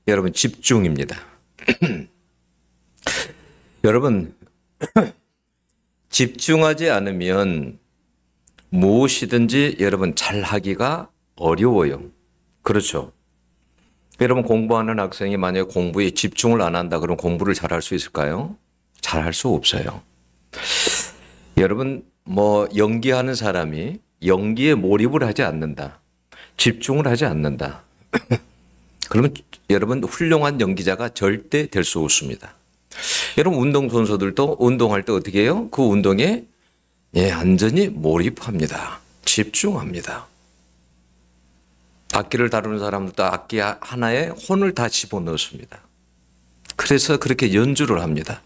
여러분 집중입니다. 여러분 집중하지 않으면 무엇이든지 여러분 잘하기가 어려워요. 그렇죠? 여러분 공부하는 학생이 만약에 공부에 집중을 안 한다 그러면 공부를 잘할 수 있을까요? 잘할 수 없어요. 여러분 연기하는 사람이 연기에 몰입을 하지 않는다. 집중을 하지 않는다. 그러면 여러분 훌륭한 연기자가 절대 될 수 없습니다. 여러분 운동선수들도 운동할 때 어떻게 해요? 그 운동에 완전히 몰입합니다. 집중합니다. 악기를 다루는 사람들도 악기 하나에 혼을 다 집어넣습니다. 그래서 그렇게 연주를 합니다.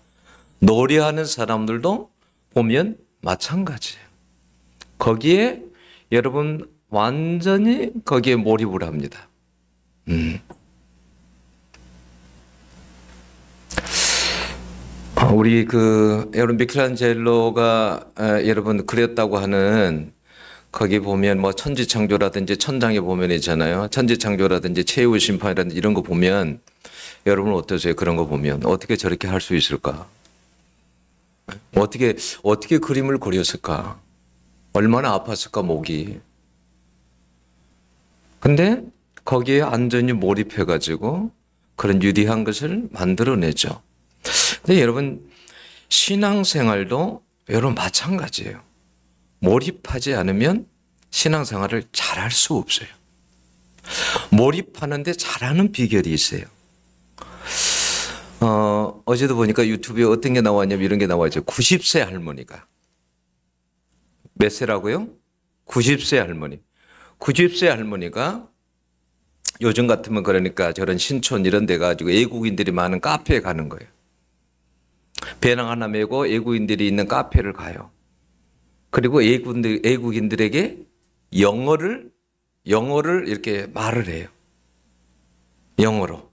노래하는 사람들도 보면 마찬가지예요. 거기에 여러분 완전히 거기에 몰입을 합니다. 우리 여러분 미켈란젤로가 여러분 그렸다고 하는 거기 보면 천지창조라든지 천장에 보면 있잖아요. 천지창조라든지 최후의 심판이라든지 이런 거 보면 여러분 어떠세요? 그런 거 보면 어떻게 저렇게 할 수 있을까? 어떻게 그림을 그렸을까? 얼마나 아팠을까 목이. 근데 거기에 완전히 몰입해가지고 그런 유디한 것을 만들어내죠. 근데 여러분 신앙생활도 여러분 마찬가지예요. 몰입하지 않으면 신앙생활을 잘할 수 없어요. 몰입하는데 잘하는 비결이 있어요. 어제도 보니까 유튜브에 어떤 게 나왔냐면 이런 게 나와있죠. 90세 할머니가. 몇 세라고요? 90세 할머니. 90세 할머니가 요즘 같으면 그러니까 저런 신촌 이런 데 가지고 외국인들이 많은 카페에 가는 거예요. 배낭 하나 메고 외국인들이 있는 카페를 가요. 그리고 외국인들에게 영어를 이렇게 말을 해요. 영어로.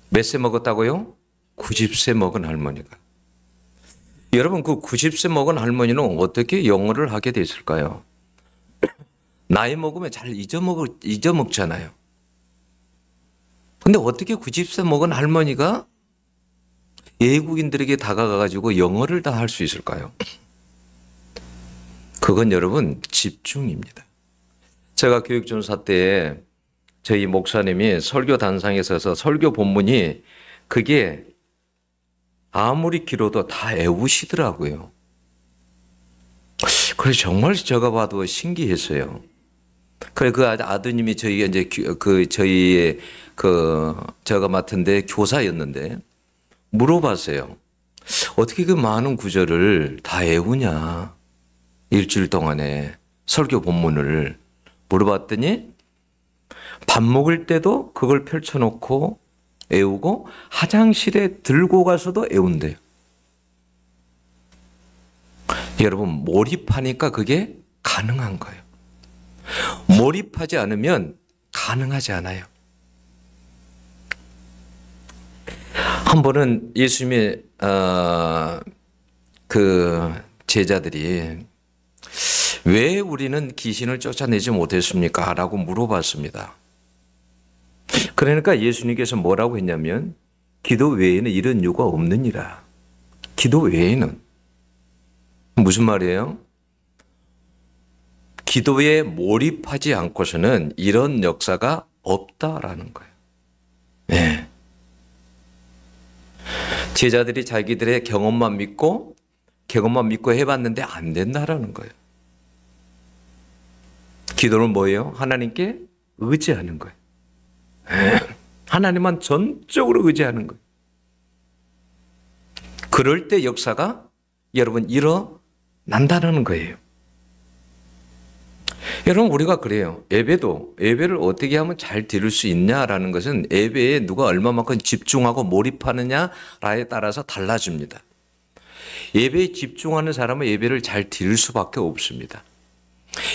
몇 세 먹었다고요? 90세 먹은 할머니가. 여러분 그 90세 먹은 할머니는 어떻게 영어를 하게 됐을까요? 나이 먹으면 잘 잊어먹잖아요. 근데 어떻게 90세 먹은 할머니가 외국인들에게 다가가가지고 영어를 다 할 수 있을까요? 그건 여러분 집중입니다. 제가 교육전사 때 저희 목사님이 설교 단상에 서서 설교 본문이 그게 아무리 길어도 다 외우시더라고요. 그래서 정말 제가 봐도 신기했어요. 그래 그 아드님이 저희가 이제 저희의 제가 맡은데 교사였는데 물어봤어요. 어떻게 그 많은 구절을 다 외우냐? 일주일 동안에 설교 본문을 물어봤더니 밥 먹을 때도 그걸 펼쳐놓고 외우고 화장실에 들고 가서도 외운대요. 여러분 몰입하니까 그게 가능한 거예요. 몰입하지 않으면 가능하지 않아요. 한 번은 예수님의 제자들이 왜 우리는 귀신을 쫓아내지 못했습니까? 라고 물어봤습니다. 그러니까 예수님께서 뭐라고 했냐면 기도 외에는 이런 이유가 없느니라. 기도 외에는. 무슨 말이에요? 기도에 몰입하지 않고서는 이런 역사가 없다라는 거예요. 네. 제자들이 자기들의 경험만 믿고 해봤는데 안 된다라는 거예요. 기도는 뭐예요? 하나님께 의지하는 거예요. 하나님만 전적으로 의지하는 거예요. 그럴 때 역사가 여러분 일어난다는 거예요. 여러분 우리가 그래요. 예배를 어떻게 하면 잘 드릴 수 있냐라는 것은 예배에 누가 얼마만큼 집중하고 몰입하느냐에 따라서 달라집니다. 예배에 집중하는 사람은 예배를 잘 드릴 수밖에 없습니다.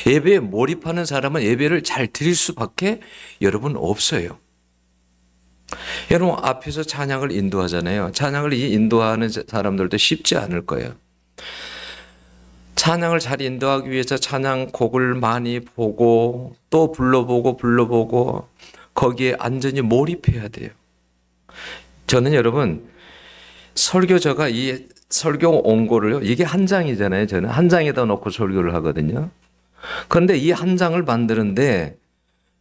예배에 몰입하는 사람은 예배를 잘 드릴 수밖에 여러분 없어요. 여러분 앞에서 찬양을 인도하잖아요. 찬양을 인도하는 사람들도 쉽지 않을 거예요. 찬양을 잘 인도하기 위해서 찬양곡을 많이 보고 또 불러보고 거기에 완전히 몰입해야 돼요. 저는 여러분 설교자가 이 설교 원고를요, 이게 한 장이잖아요. 저는 한 장에다 놓고 설교를 하거든요. 그런데 이 한 장을 만드는데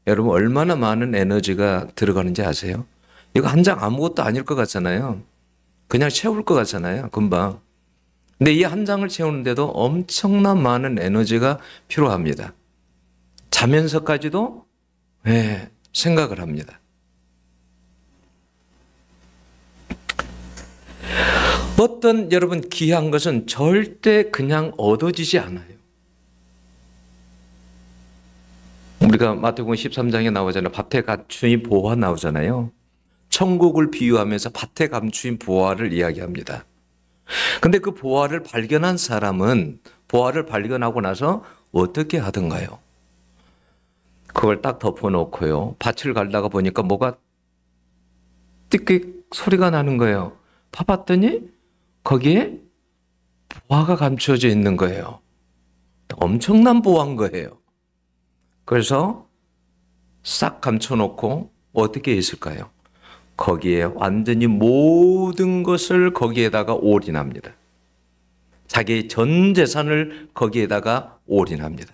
여러분 얼마나 많은 에너지가 들어가는지 아세요? 이거 한 장 아무것도 아닐 것 같잖아요. 그냥 채울 것 같잖아요. 금방. 근데 이 한 장을 채우는데도 엄청난 많은 에너지가 필요합니다. 자면서까지도 생각을 합니다. 어떤 여러분 귀한 것은 절대 그냥 얻어지지 않아요. 우리가 마태복음 13장에 나오잖아요. 밭에 감추인 보화 나오잖아요. 천국을 비유하면서 밭에 감추인 보화를 이야기합니다. 근데 그 보화를 발견한 사람은 보화를 발견하고 나서 어떻게 하던가요? 그걸 딱 덮어놓고요. 밭을 갈다가 보니까 뭐가 띠익 소리가 나는 거예요. 파봤더니 거기에 보화가 감춰져 있는 거예요. 엄청난 보화인 거예요. 그래서 싹 감춰놓고 어떻게 했을까요? 거기에 완전히 모든 것을 거기에다가 올인합니다. 자기의 전 재산을 거기에다가 올인합니다.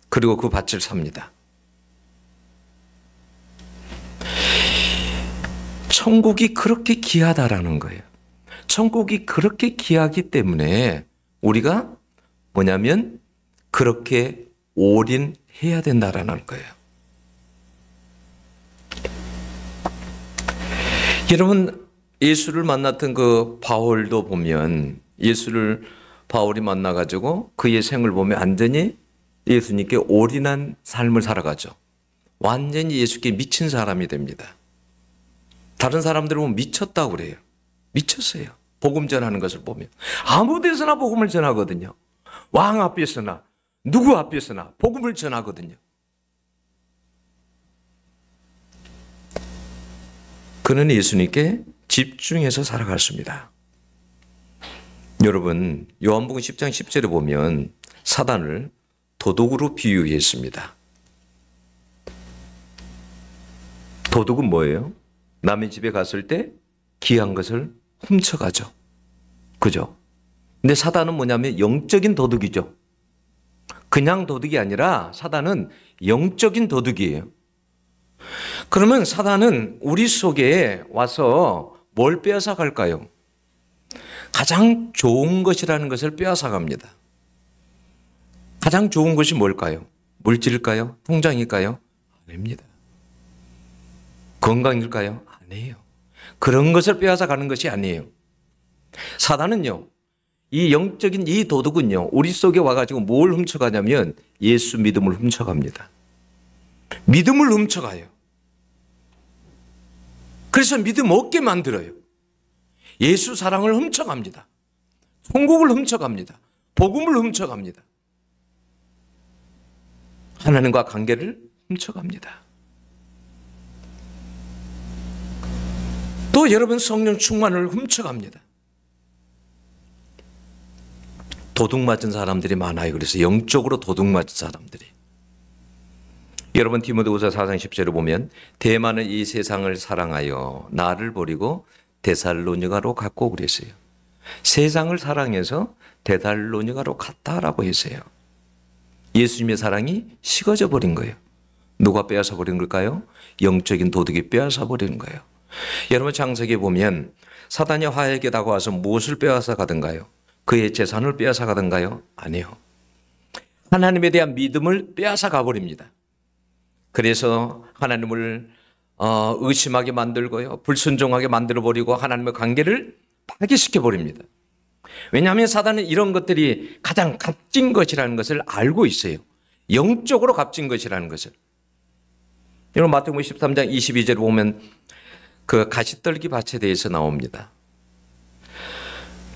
그리고 그 밭을 삽니다. 천국이 그렇게 귀하다라는 거예요. 천국이 그렇게 귀하기 때문에 우리가 뭐냐면 그렇게 올인해야 된다라는 거예요. 여러분 예수를 만났던 그 바울도 보면 예수를 바울이 만나가지고 그의 생을 보면 완전히 예수님께 올인한 삶을 살아가죠. 완전히 예수께 미친 사람이 됩니다. 다른 사람들은 보면 미쳤다고 그래요. 미쳤어요. 복음 전하는 것을 보면. 아무 데서나 복음을 전하거든요. 왕 앞에서나 누구 앞에서나 복음을 전하거든요. 그는 예수님께 집중해서 살아갔습니다. 여러분 요한복음 10장 10절에 보면 사단을 도둑으로 비유했습니다. 도둑은 뭐예요? 남의 집에 갔을 때 귀한 것을 훔쳐가죠. 그죠? 근데 사단은 뭐냐면 영적인 도둑이죠. 그냥 도둑이 아니라 사단은 영적인 도둑이에요. 그러면 사단은 우리 속에 와서 뭘 빼앗아 갈까요? 가장 좋은 것이라는 것을 빼앗아 갑니다. 가장 좋은 것이 뭘까요? 물질일까요? 통장일까요? 아닙니다. 건강일까요? 아니에요. 그런 것을 빼앗아 가는 것이 아니에요. 사단은요, 이 영적인 이 도둑은요, 우리 속에 와가지고 뭘 훔쳐가냐면 예수 믿음을 훔쳐갑니다. 믿음을 훔쳐가요. 그래서 믿음 없게 만들어요. 예수 사랑을 훔쳐갑니다. 천국을 훔쳐갑니다. 복음을 훔쳐갑니다. 하나님과 관계를 훔쳐갑니다. 또 여러분 성령 충만을 훔쳐갑니다. 도둑 맞은 사람들이 많아요. 그래서 영적으로 도둑 맞은 사람들이. 여러분 디모데후서 4장 10절을 보면 대만은 이 세상을 사랑하여 나를 버리고 데살로니가로 갔고 그랬어요. 세상을 사랑해서 데살로니가로 갔다라고 했어요. 예수님의 사랑이 식어져 버린 거예요. 누가 빼앗아 버린 걸까요? 영적인 도둑이 빼앗아 버린 거예요. 여러분 창세기에 보면 사단이 하에게 다가와서 무엇을 빼앗아 가던가요? 그의 재산을 빼앗아 가던가요? 아니요. 하나님에 대한 믿음을 빼앗아 가버립니다. 그래서 하나님을 의심하게 만들고요. 불순종하게 만들어버리고 하나님의 관계를 파괴시켜버립니다. 왜냐하면 사단은 이런 것들이 가장 값진 것이라는 것을 알고 있어요. 영적으로 값진 것이라는 것을. 여러분 마태복음 13장 22절을 보면 그 가시떨기 밭에 대해서 나옵니다.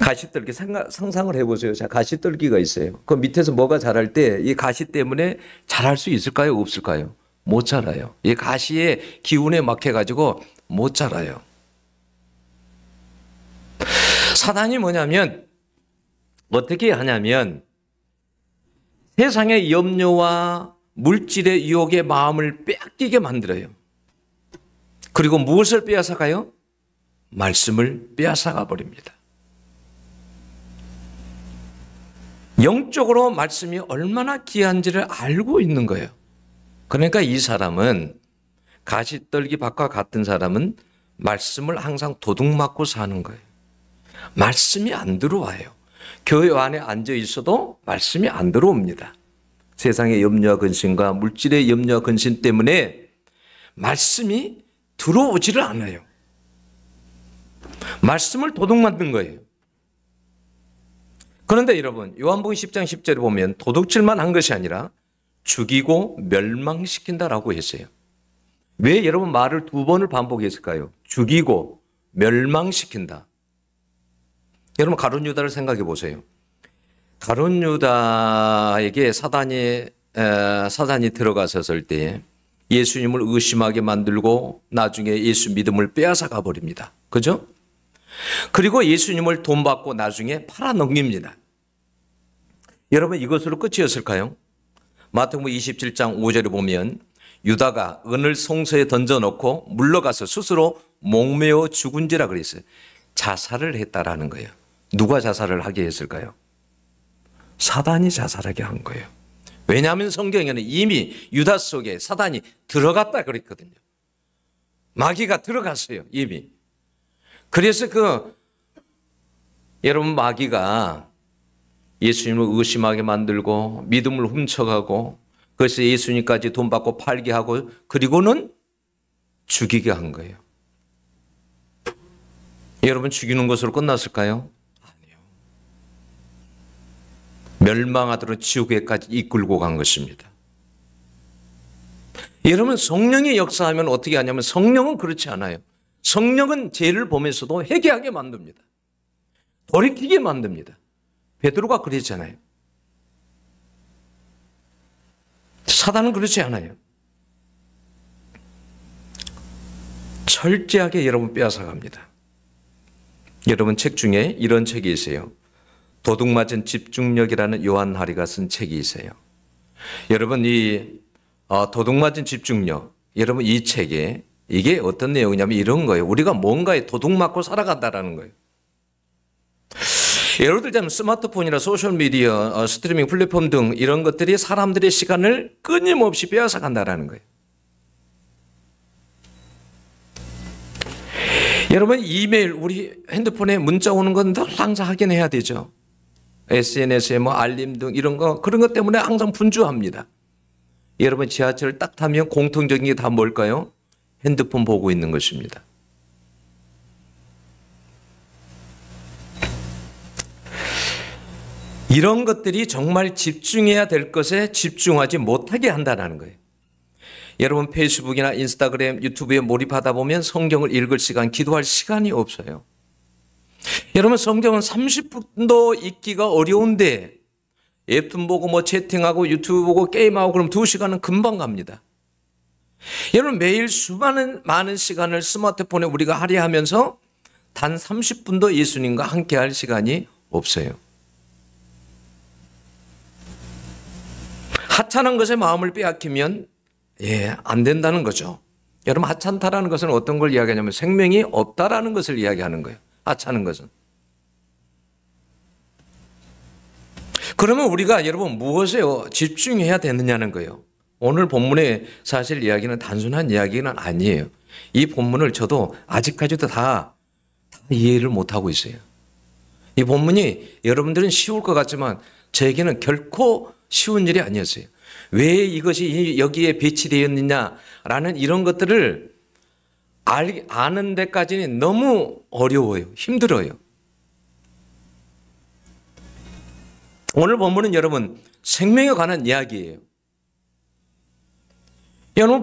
가시떨기 상상을 해보세요. 자, 가시떨기가 있어요. 그 밑에서 뭐가 자랄 때 이 가시 때문에 자랄 수 있을까요? 없을까요? 못 자라요. 이 가시의 기운에 막혀가지고 못 자라요. 사단이 뭐냐면 어떻게 하냐면 세상의 염려와 물질의 유혹의 마음을 빼앗기게 만들어요. 그리고 무엇을 빼앗아가요? 말씀을 빼앗아가 버립니다. 영적으로 말씀이 얼마나 귀한지를 알고 있는 거예요. 그러니까 이 사람은 가시떨기 밭과 같은 사람은 말씀을 항상 도둑맞고 사는 거예요. 말씀이 안 들어와요. 교회 안에 앉아 있어도 말씀이 안 들어옵니다. 세상의 염려와 근심과 물질의 염려와 근심 때문에 말씀이 들어오지를 않아요. 말씀을 도둑맞는 거예요. 그런데 여러분, 요한복음 10장 10절에 보면 도둑질만 한 것이 아니라 죽이고 멸망시킨다라고 했어요. 왜 여러분 말을 두 번을 반복했을까요? 죽이고 멸망시킨다. 여러분 가룟 유다를 생각해 보세요. 가룟 유다에게 사단이 들어갔었을 때 예수님을 의심하게 만들고 나중에 예수 믿음을 빼앗아 가버립니다. 그죠? 그리고 예수님을 돈 받고 나중에 팔아넘깁니다. 여러분 이것으로 끝이었을까요? 마태복음 27장 5절에 보면 유다가 은을 송서에 던져놓고 물러가서 스스로 목매어 죽은지라 그랬어요. 자살을 했다라는 거예요. 누가 자살을 하게 했을까요? 사단이 자살하게 한 거예요. 왜냐하면 성경에는 이미 유다 속에 사단이 들어갔다 그랬거든요. 마귀가 들어갔어요. 이미. 그래서 여러분 마귀가 예수님을 의심하게 만들고 믿음을 훔쳐가고 그래서 예수님까지 돈 받고 팔게 하고 그리고는 죽이게 한 거예요. 여러분 죽이는 것으로 끝났을까요? 아니요. 멸망하도록 지옥에까지 이끌고 간 것입니다. 여러분 성령이 역사하면 어떻게 하냐면 성령은 그렇지 않아요. 성령은 죄를 보면서도 회개하게 만듭니다. 돌이키게 만듭니다. 베드로가 그랬잖아요. 사단은 그렇지 않아요. 철저하게 여러분 빼앗아갑니다. 여러분 책 중에 이런 책이 있어요. 도둑맞은 집중력이라는 요한 하리가 쓴 책이 있어요. 여러분 이 도둑맞은 집중력, 여러분 이 책에 이게 어떤 내용이냐면 이런 거예요. 우리가 뭔가에 도둑맞고 살아간다라는 거예요. 예를 들자면 스마트폰이나 소셜미디어, 스트리밍 플랫폼 등 이런 것들이 사람들의 시간을 끊임없이 빼앗아 간다는 거예요. 여러분 이메일, 우리 핸드폰에 문자 오는 건 늘 항상 확인해야 되죠. SNS에 뭐 알림 등 이런 거 그런 것 때문에 항상 분주합니다. 여러분 지하철을 딱 타면 공통적인 게 다 뭘까요? 핸드폰 보고 있는 것입니다. 이런 것들이 정말 집중해야 될 것에 집중하지 못하게 한다는 거예요. 여러분 페이스북이나 인스타그램, 유튜브에 몰입하다 보면 성경을 읽을 시간, 기도할 시간이 없어요. 여러분 성경은 30분도 읽기가 어려운데 웹툰 보고 뭐 채팅하고 유튜브 보고 게임하고 그럼 2시간은 금방 갑니다. 여러분 매일 많은 시간을 스마트폰에 우리가 할애하면서 단 30분도 예수님과 함께 할 시간이 없어요. 하찮은 것에 마음을 빼앗기면 안 된다는 거죠. 여러분 하찮다라는 것은 어떤 걸 이야기하냐면 생명이 없다라는 것을 이야기하는 거예요. 하찮은 것은. 그러면 우리가 여러분 무엇에 집중해야 되느냐는 거예요. 오늘 본문의 사실 이야기는 단순한 이야기는 아니에요. 이 본문을 저도 아직까지도 다 이해를 못하고 있어요. 이 본문이 여러분들은 쉬울 것 같지만 저에게는 결코 쉬운 일이 아니었어요. 왜 이것이 여기에 배치되었느냐라는 이런 것들을 아는 데까지는 너무 어려워요. 힘들어요. 오늘 본문은 여러분 생명에 관한 이야기예요. 오늘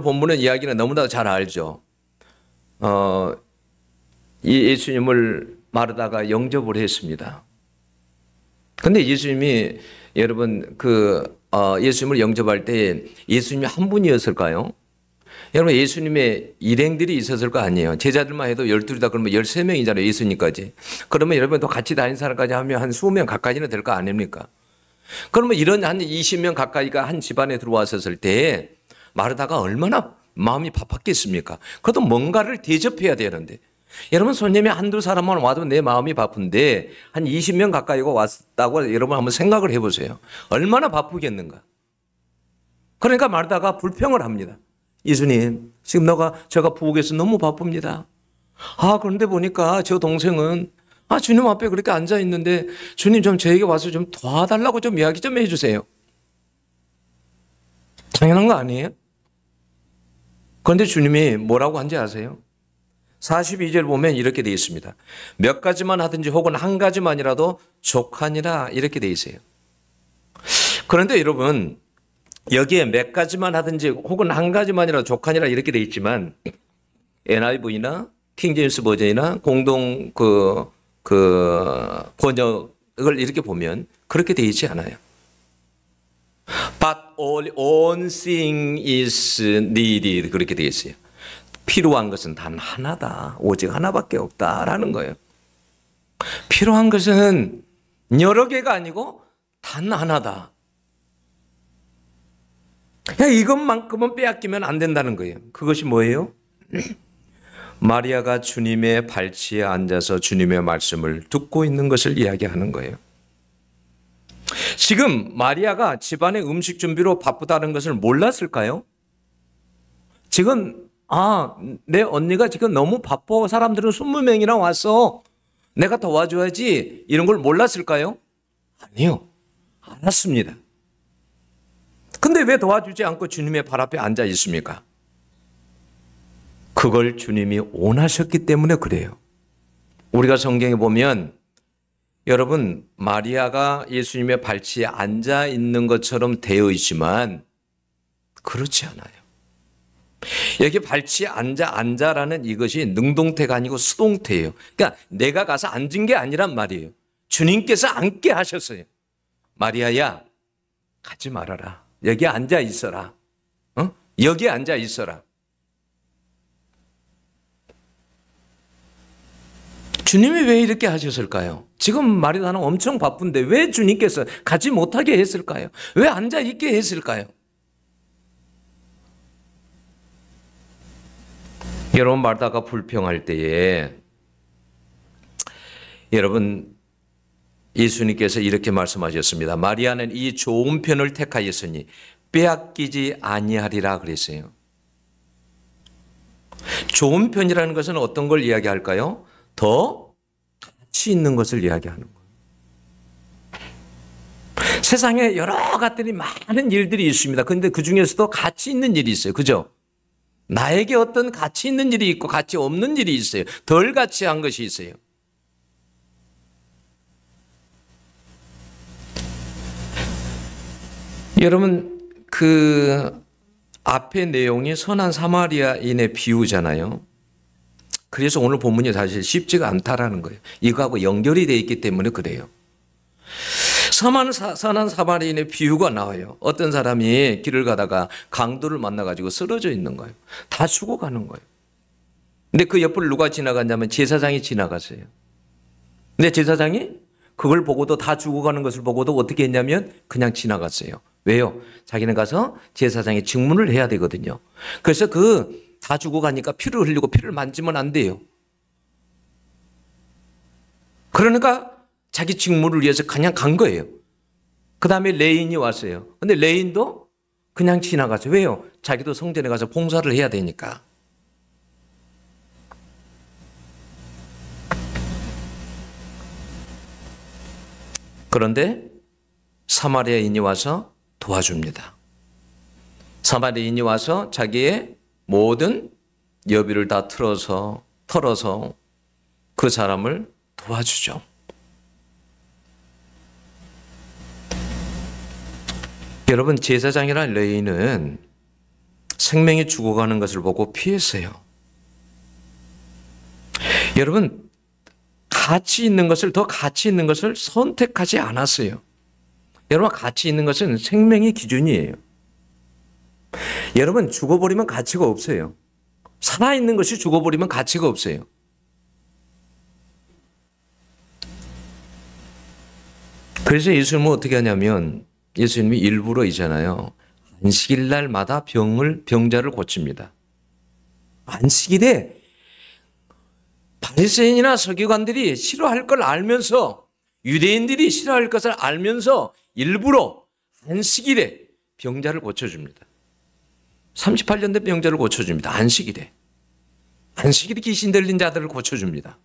본문의 이야기는 너무나 잘 알죠. 예수님을 마르다가 영접을 했습니다. 근데 예수님이 여러분 예수님을 영접할 때 예수님이 한 분이었을까요? 여러분 예수님의 일행들이 있었을 거 아니에요. 제자들만 해도 12이다 그러면 13명이잖아요. 예수님까지. 그러면 여러분 또 같이 다닌 사람까지 하면 한 20명 가까이는 될 거 아닙니까? 그러면 이런 한 20명 가까이가 한 집안에 들어왔었을 때 마르다가 얼마나 마음이 바빴겠습니까? 그래도 뭔가를 대접해야 되는데. 여러분, 손님이 한두 사람만 와도 내 마음이 바쁜데 한 20명 가까이 왔다고 여러분 한번 생각을 해보세요. 얼마나 바쁘겠는가. 그러니까 마르다가 불평을 합니다. 예수님, 지금 제가 부엌에서 너무 바쁩니다. 그런데 보니까 저 동생은 주님 앞에 그렇게 앉아 있는데 주님 좀 저에게 와서 좀 도와달라고 좀 이야기 좀 해주세요. 당연한 거 아니에요? 그런데 주님이 뭐라고 한지 아세요? 42절 보면 이렇게 되어 있습니다. 몇 가지만 하든지 혹은 한 가지만이라도 족하니라 이렇게 되어 있어요. 그런데 여러분, 여기에 몇 가지만 하든지 혹은 한 가지만이라도 족하니라 이렇게 되어 있지만 NIV나 킹제임스 버전이나 공동 번역을 이렇게 보면 그렇게 되어 있지 않아요. But one thing is needed 그렇게 되어 있어요. 필요한 것은 단 하나다. 오직 하나밖에 없다라는 거예요. 필요한 것은 여러 개가 아니고 단 하나다. 이것만큼은 빼앗기면 안 된다는 거예요. 그것이 뭐예요? 마리아가 주님의 발치에 앉아서 주님의 말씀을 듣고 있는 것을 이야기하는 거예요. 지금 마리아가 집안의 음식 준비로 바쁘다는 것을 몰랐을까요? 지금 내 언니가 지금 너무 바빠. 사람들은 20명이나 왔어. 내가 도와줘야지. 이런 걸 몰랐을까요? 아니요. 알았습니다. 근데 왜 도와주지 않고 주님의 발 앞에 앉아 있습니까? 그걸 주님이 원하셨기 때문에 그래요. 우리가 성경에 보면 여러분, 마리아가 예수님의 발치에 앉아 있는 것처럼 되어 있지만 그렇지 않아요. 여기 발치에 앉아라는 이것이 능동태가 아니고 수동태예요. 그러니까 내가 가서 앉은 게 아니란 말이에요. 주님께서 앉게 하셨어요. 마리아야, 가지 말아라. 여기 앉아 있어라. 여기 앉아 있어라. 주님이 왜 이렇게 하셨을까요? 지금 마리아는 엄청 바쁜데 왜 주님께서 가지 못하게 했을까요? 왜 앉아 있게 했을까요? 여러분, 마르다가 불평할 때에 여러분, 예수님께서 이렇게 말씀하셨습니다. 마리아는 이 좋은 편을 택하였으니 빼앗기지 아니하리라 그랬어요. 좋은 편이라는 것은 어떤 걸 이야기할까요? 더 가치 있는 것을 이야기하는 거예요. 세상에 여러 가지 많은 일들이 있습니다. 그런데 그 중에서도 가치 있는 일이 있어요. 그죠? 나에게 어떤 가치 있는 일이 있고 가치 없는 일이 있어요. 덜 가치한 것이 있어요. 여러분, 그 앞에 내용이 선한 사마리아인의 비유잖아요. 그래서 오늘 본문이 사실 쉽지가 않다라는 거예요. 이거하고 연결이 되어 있기 때문에 그래요. 선한 사마리아인의 비유가 나와요. 어떤 사람이 길을 가다가 강도를 만나가지고 쓰러져 있는 거예요. 다 죽어가는 거예요. 근데 그 옆을 누가 지나갔냐면 제사장이 지나갔어요. 근데 제사장이 그걸 보고도 다 죽어가는 것을 보고도 어떻게 했냐면 그냥 지나갔어요. 왜요? 자기는 가서 제사장에 증문을 해야 되거든요. 그래서 다 죽어가니까 피를 흘리고 피를 만지면 안 돼요. 그러니까 자기 직무를 위해서 그냥 간 거예요. 그 다음에 레인이 왔어요. 근데 레인도 그냥 지나갔어요. 왜요? 자기도 성전에 가서 봉사를 해야 되니까. 그런데 사마리아인이 와서 도와줍니다. 사마리아인이 와서 자기의 모든 여비를 다 털어서 그 사람을 도와주죠. 여러분, 제사장이란 레위인은 생명이 죽어가는 것을 보고 피했어요. 여러분, 더 가치 있는 것을 선택하지 않았어요. 여러분, 가치 있는 것은 생명의 기준이에요. 여러분, 죽어버리면 가치가 없어요. 살아있는 것이 죽어버리면 가치가 없어요. 그래서 예수님은 어떻게 하냐면 예수님이 일부러 있잖아요. 안식일 날마다 병자를 고칩니다. 안식일에 바리새인이나 서기관들이 싫어할 걸 알면서, 유대인들이 싫어할 것을 알면서 일부러 안식일에 병자를 고쳐줍니다. 38년 된 병자를 고쳐줍니다. 안식일에. 안식일에 귀신 들린 자들을 고쳐줍니다.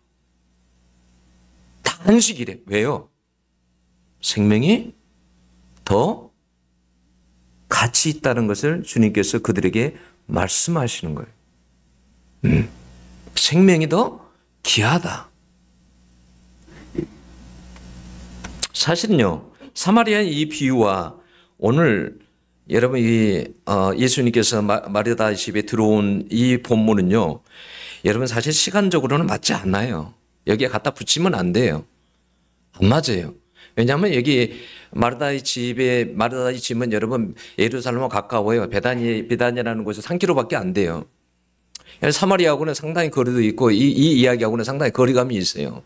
다 안식일에. 왜요? 생명이 더 가치 있다는 것을 주님께서 그들에게 말씀하시는 거예요. 생명이 더 귀하다. 사실은요, 사마리아의 이 비유와 오늘 여러분 예수님께서 마르다 집에 들어온 이 본문은요, 여러분 사실 시간적으로는 맞지 않아요. 여기에 갖다 붙이면 안 돼요. 안 맞아요. 왜냐하면 여기 마르다의 집은 여러분 예루살렘과 가까워요. 베다니라는 곳이 3km밖에 안 돼요. 사마리아하고는 상당히 거리도 있고 이 이야기하고는 상당히 거리감이 있어요.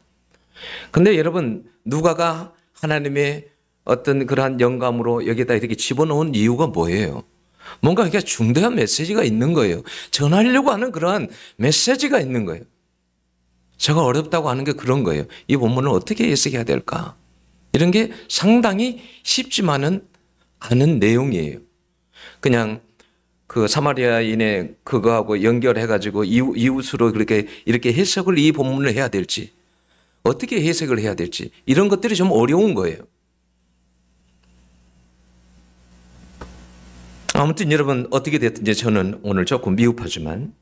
근데 여러분 누가가 하나님의 어떤 그러한 영감으로 여기에다 이렇게 집어넣은 이유가 뭐예요? 뭔가 이렇게 중대한 메시지가 있는 거예요. 전하려고 하는 그러한 메시지가 있는 거예요. 제가 어렵다고 하는 게 그런 거예요. 이 본문을 어떻게 해석해야 될까? 이런 게 상당히 쉽지만은 않은 내용이에요. 그냥 그 사마리아인의 그거하고 연결해가지고 이웃으로 이렇게 해석을 이 본문을 해야 될지, 어떻게 해석을 해야 될지, 이런 것들이 좀 어려운 거예요. 아무튼 여러분 어떻게 됐든지 저는 오늘 조금 미흡하지만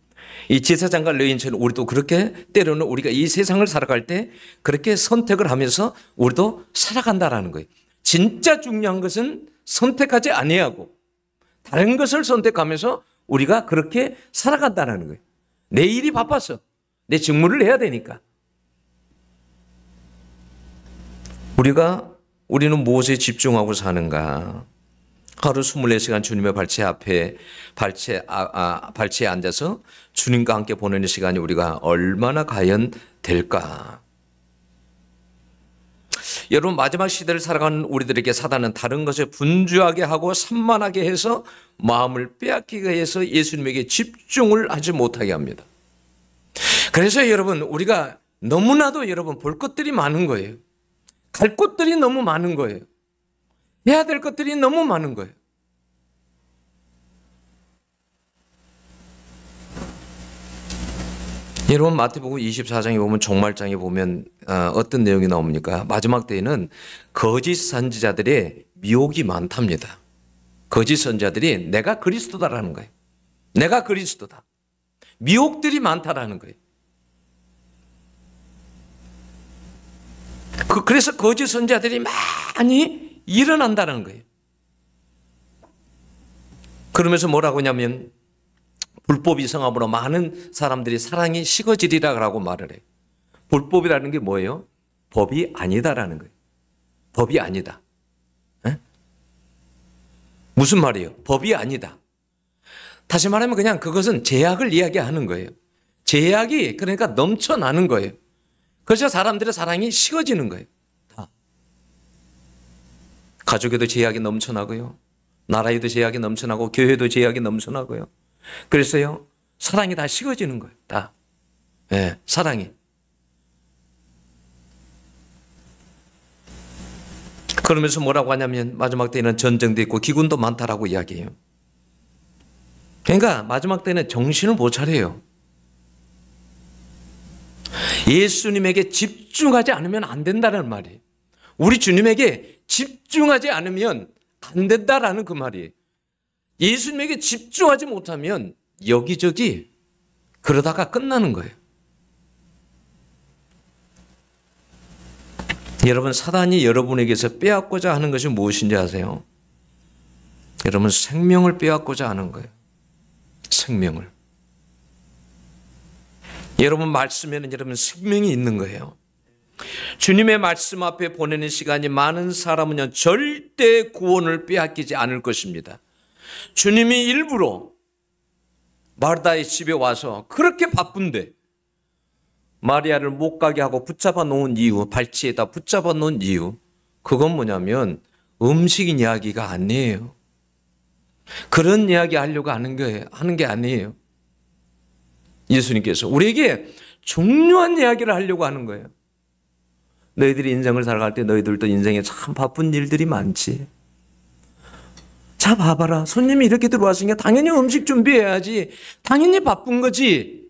이 제사장과 레위인처럼 우리도 그렇게 때로는 우리가 이 세상을 살아갈 때 그렇게 선택을 하면서 우리도 살아간다라는 거예요. 진짜 중요한 것은 선택하지 아니하고 다른 것을 선택하면서 우리가 그렇게 살아간다는 거예요. 내 일이 바빠서 내 직무를 해야 되니까. 우리는 무엇에 집중하고 사는가? 하루 24시간 주님의 발치에 앉아서 주님과 함께 보내는 시간이 우리가 얼마나 과연 될까? 여러분 마지막 시대를 살아가는 우리들에게 사단은 다른 것에 분주하게 하고 산만하게 해서 마음을 빼앗기게 해서 예수님에게 집중을 하지 못하게 합니다. 그래서 여러분 우리가 너무나도 여러분 볼 것들이 많은 거예요. 갈 곳들이 너무 많은 거예요. 해야 될 것들이 너무 많은 거예요. 여러분 마태복음 24장에 보면 종말장에 보면 어떤 내용이 나옵니까? 마지막 때에는 거짓 선지자들의 미혹이 많답니다. 거짓 선지자들이 내가 그리스도다라는 거예요. 내가 그리스도다. 미혹들이 많다라는 거예요. 그래서 거짓 선지자들이 많이 일어난다는 거예요. 그러면서 뭐라고 하냐면 불법이 성함으로 많은 사람들이 사랑이 식어지리라고 말을 해요. 불법이라는 게 뭐예요? 법이 아니다라는 거예요. 법이 아니다. 에? 무슨 말이에요? 법이 아니다. 다시 말하면 그냥 그것은 제약을 이야기하는 거예요. 제약이 그러니까 넘쳐나는 거예요. 그래서 사람들의 사랑이 식어지는 거예요. 가족에도 제약이 넘쳐나고요. 나라에도 제약이 넘쳐나고 교회도 제약이 넘쳐나고요. 그래서요. 사랑이 다 식어지는 거예요. 다. 네, 사랑이. 그러면서 뭐라고 하냐면 마지막 때에는 전쟁도 있고 기근도 많다라고 이야기해요. 그러니까 마지막 때는 정신을 못 차려요. 예수님에게 집중하지 않으면 안 된다는 말이에요. 우리 주님에게 집중하지 않으면 안 된다라는 그 말이에요. 예수님에게 집중하지 못하면 여기저기 그러다가 끝나는 거예요. 여러분 사단이 여러분에게서 빼앗고자 하는 것이 무엇인지 아세요? 여러분 생명을 빼앗고자 하는 거예요. 생명을. 여러분 말씀에는 여러분 생명이 있는 거예요. 주님의 말씀 앞에 보내는 시간이 많은 사람은요 절대 구원을 빼앗기지 않을 것입니다. 주님이 일부러 마르다의 집에 와서 그렇게 바쁜데 마리아를 못 가게 하고 붙잡아 놓은 이유, 발치에다 붙잡아 놓은 이유, 그건 뭐냐면 음식 이야기가 아니에요. 그런 이야기 하려고 하는 게 아니에요. 예수님께서 우리에게 중요한 이야기를 하려고 하는 거예요. 너희들이 인생을 살아갈 때 너희들도 인생에 참 바쁜 일들이 많지. 자, 봐봐라. 손님이 이렇게 들어왔으니까 당연히 음식 준비해야지. 당연히 바쁜 거지.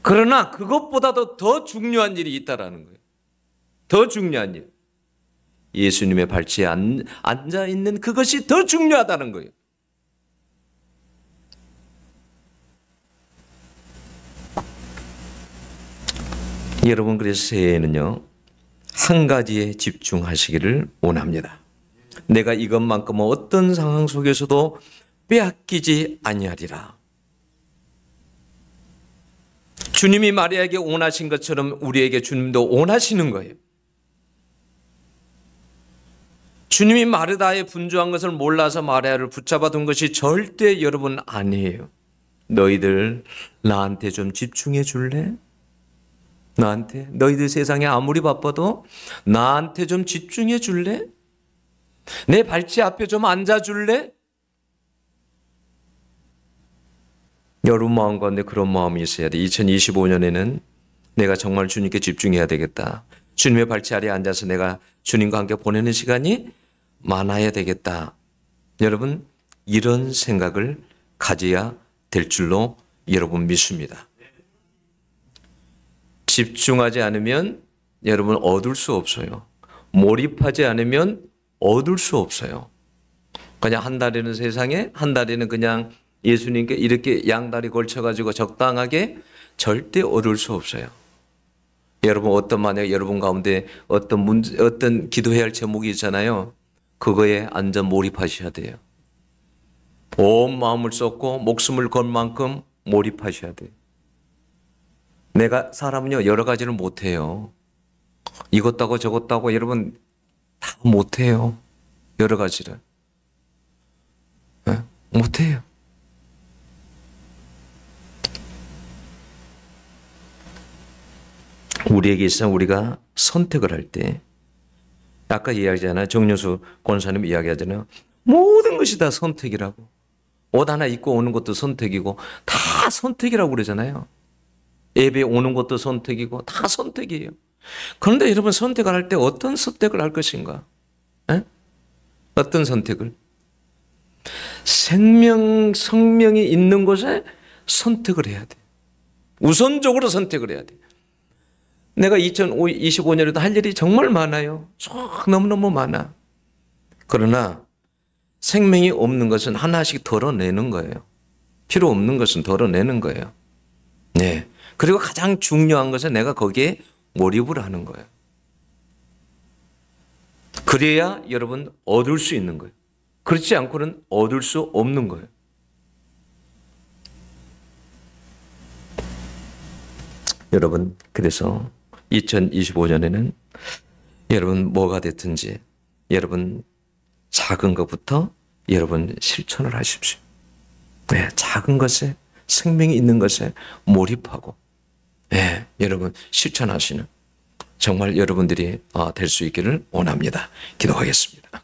그러나 그것보다도 더 중요한 일이 있다라는 거예요. 더 중요한 일. 예수님의 발치에 앉아 있는 그것이 더 중요하다는 거예요. 여러분, 그래서 새해에는요, 한 가지에 집중하시기를 원합니다. 내가 이것만큼은 어떤 상황 속에서도 빼앗기지 아니하리라. 주님이 마리아에게 원하신 것처럼 우리에게 주님도 원하시는 거예요. 주님이 마르다의 분주한 것을 몰라서 마리아를 붙잡아 둔 것이 절대 여러분 아니에요. 너희들 나한테 좀 집중해 줄래? 나한테? 너희들 세상에 아무리 바빠도 나한테 좀 집중해 줄래? 내 발치 앞에 좀 앉아 줄래? 여러분 마음 가운데 그런 마음이 있어야 돼. 2025년에는 내가 정말 주님께 집중해야 되겠다. 주님의 발치 아래에 앉아서 내가 주님과 함께 보내는 시간이 많아야 되겠다. 여러분, 이런 생각을 가져야 될 줄로 여러분 믿습니다. 집중하지 않으면 여러분 얻을 수 없어요. 몰입하지 않으면 얻을 수 없어요. 그냥 한 다리는 세상에, 한 다리는 그냥 예수님께 이렇게 양다리 걸쳐가지고 적당하게 절대 얻을 수 없어요. 여러분, 만약 여러분 가운데 어떤 기도해야 할 제목이 있잖아요. 그거에 완전 몰입하셔야 돼요. 온 마음을 쏟고 목숨을 걸 만큼 몰입하셔야 돼요. 사람은요, 여러 가지를 못해요. 이것도 하고 저것도 하고 여러분 다 못해요. 여러 가지를. 네? 못해요. 우리에게 있어 우리가 선택을 할 때, 아까 이야기하잖아요. 정여수 권사님 이야기하잖아요. 모든 것이 다 선택이라고. 옷 하나 입고 오는 것도 선택이고 다 선택이라고 그러잖아요. 예배 오는 것도 선택이고 다 선택이에요. 그런데 여러분, 선택을 할 때 어떤 선택을 할 것인가? 에? 어떤 선택을? 성명이 있는 곳에 선택을 해야 돼. 우선적으로 선택을 해야 돼. 내가 2025년에도 할 일이 정말 많아요. 너무너무 많아. 그러나 생명이 없는 것은 하나씩 덜어내는 거예요. 필요 없는 것은 덜어내는 거예요. 네. 그리고 가장 중요한 것은 내가 거기에 몰입을 하는 거예요. 그래야 여러분 얻을 수 있는 거예요. 그렇지 않고는 얻을 수 없는 거예요. 여러분, 그래서 2025년에는 여러분 뭐가 됐든지 여러분 작은 것부터 여러분 실천을 하십시오. 네, 작은 것에, 생명이 있는 것에 몰입하고, 네, 여러분 실천하시는 정말 여러분들이 될 수 있기를 원합니다. 기도하겠습니다.